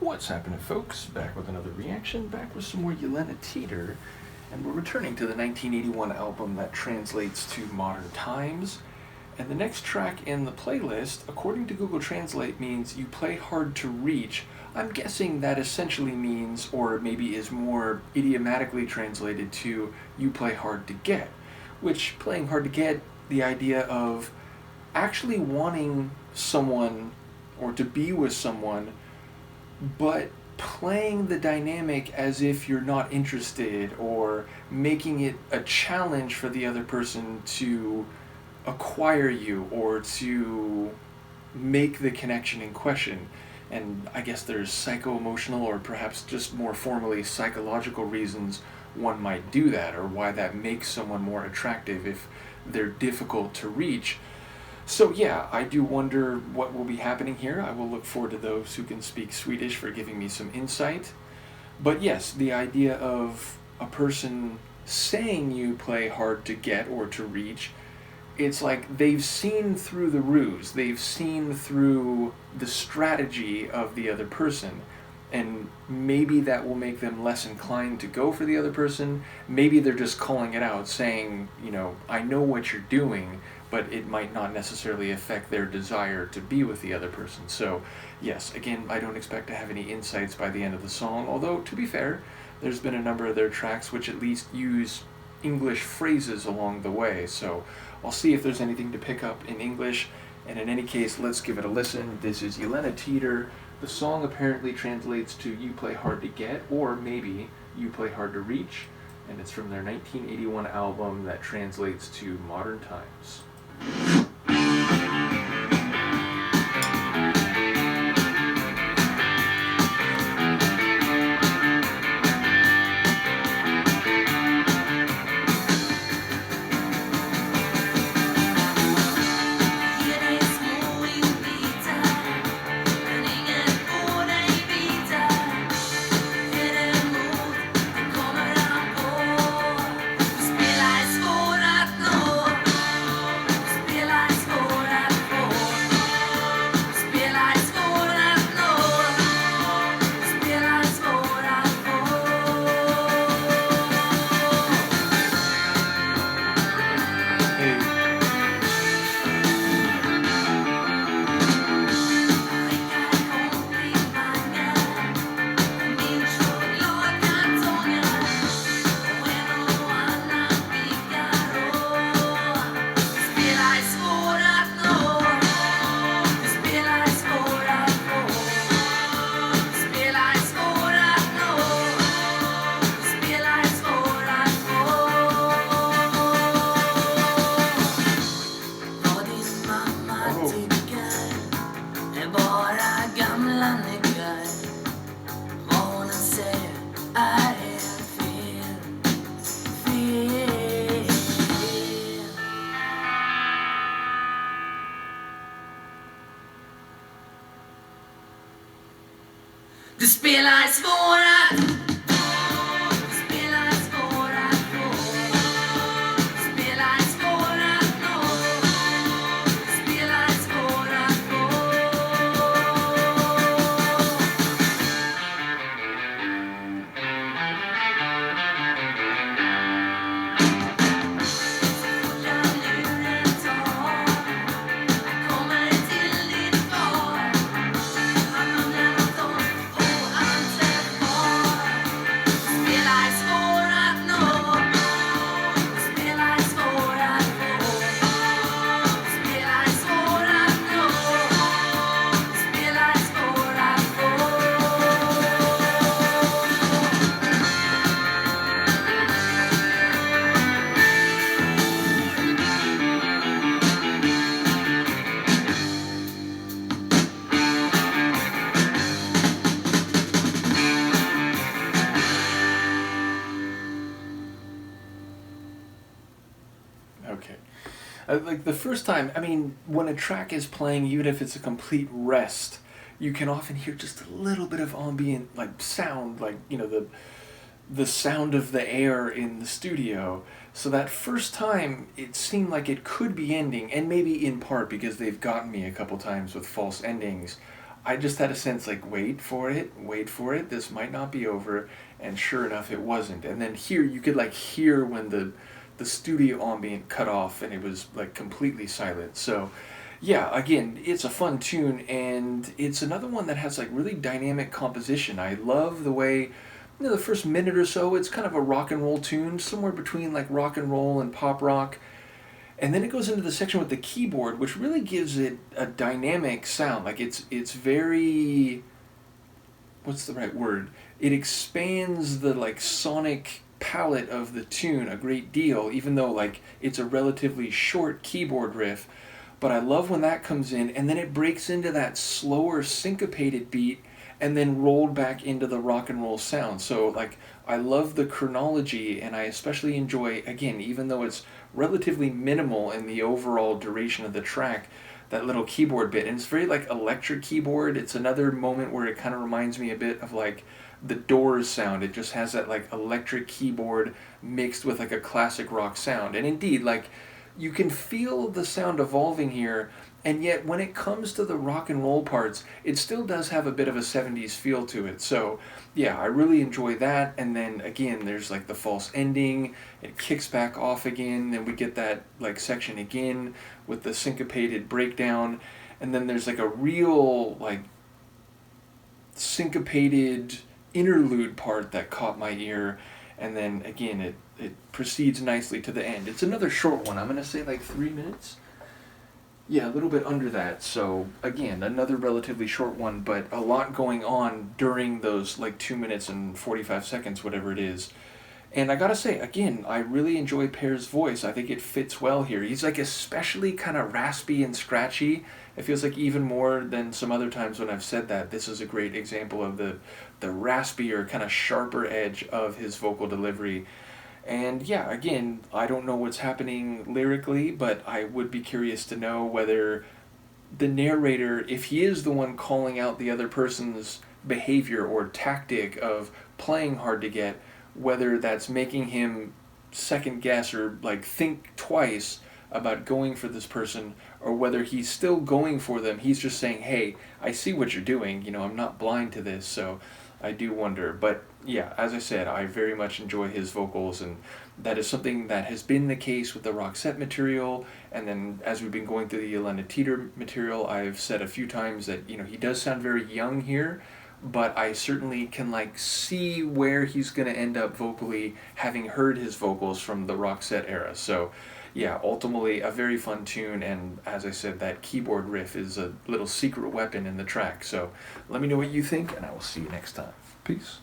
What's happening, folks? Back with another reaction, back with some more Gyllene Tider, and we're returning to the 1981 album that translates to modern times. And the next track in the playlist, according to Google Translate, means you play hard to reach. I'm guessing that essentially means, or maybe is more idiomatically translated to, you play hard to get. Which, playing hard to get, the idea of actually wanting someone or to be with someone, but playing the dynamic as if you're not interested, or making it a challenge for the other person to acquire you or to make the connection in question. And I guess there's psycho-emotional, or perhaps just more formally psychological reasons one might do that, or why that makes someone more attractive if they're difficult to reach. So yeah, I do wonder what will be happening here. I will look forward to those who can speak Swedish for giving me some insight. But yes, the idea of a person saying you play hard to get or to reach, it's like they've seen through the ruse, they've seen through the strategy of the other person, and maybe that will make them less inclined to go for the other person. Maybe they're just calling it out, saying, I know what you're doing, but it might not necessarily affect their desire to be with the other person. So yes, again, I don't expect to have any insights by the end of the song, although to be fair, there's been a number of their tracks which at least use English phrases along the way, so I'll see if there's anything to pick up in English, and in any case, let's give it a listen. This is Gyllene Tider. The song apparently translates to You Play Hard to Get, or maybe You Play Hard to Reach, and it's from their 1981 album that translates to modern times. Du spelar svår att du spelar svår att få. Du spelar svår att nå. Du spelar svår att få. Jag luren tar. Jag kommer till din far. Han undrar något om Okay. Like the first time, when a track is playing, even if it's a complete rest, you can often hear just a little bit of ambient, sound, the sound of the air in the studio. So that first time, it seemed like it could be ending, and maybe in part because they've gotten me a couple times with false endings. I just had a sense like, wait for it, this might not be over, and sure enough, it wasn't. And then here, you could like hear when the studio ambient cut off and it was like completely silent. So yeah, again, it's a fun tune, and it's another one that has like really dynamic composition. I love the way, the first minute or so, it's kind of a rock and roll tune, somewhere between like rock and roll and pop rock. And then it goes into the section with the keyboard, which really gives it a dynamic sound. Like it's very, what's the right word? It expands the like sonic palette of the tune a great deal, even though like it's a relatively short keyboard riff. But I love when that comes in, and then it breaks into that slower syncopated beat and then rolled back into the rock and roll sound. So like I love the chronology, and I especially enjoy, again, even though it's relatively minimal in the overall duration of the track, that little keyboard bit. And it's very like electric keyboard. It's another moment where it kind of reminds me a bit of like the Doors sound. It just has that like electric keyboard mixed with like a classic rock sound. And indeed, like, you can feel the sound evolving here, and yet when it comes to the rock and roll parts, it still does have a bit of a 70s feel to it. So yeah, I really enjoy that. And then again, there's like the false ending, it kicks back off again, then we get that like section again with the syncopated breakdown, and then there's like a real like syncopated interlude part that caught my ear, and then again it proceeds nicely to the end. It's another short one. I'm going to say like 3 minutes. Yeah, a little bit under that. So again, another relatively short one, but a lot going on during those like 2 minutes and 45 seconds, whatever it is. And I gotta say, again, I really enjoy Pear's voice. I think it fits well here. He's like especially kind of raspy and scratchy. It feels like even more than some other times when I've said that, this is a great example of the raspier, kind of sharper edge of his vocal delivery. And yeah, again, I don't know what's happening lyrically, but I would be curious to know whether the narrator, if he is the one calling out the other person's behavior or tactic of playing hard to get, whether that's making him second guess or like think twice about going for this person, or whether he's still going for them. He's just saying, hey, I see what you're doing, I'm not blind to this. So I do wonder. But yeah, as I said, I very much enjoy his vocals, and that is something that has been the case with the Roxette material. And then as we've been going through the Gyllene Tider material, I've said a few times that he does sound very young here, but I certainly can like see where he's going to end up vocally, having heard his vocals from the Roxette era. So yeah, ultimately a very fun tune, and as I said, that keyboard riff is a little secret weapon in the track. So let me know what you think, and I will see you next time. Peace.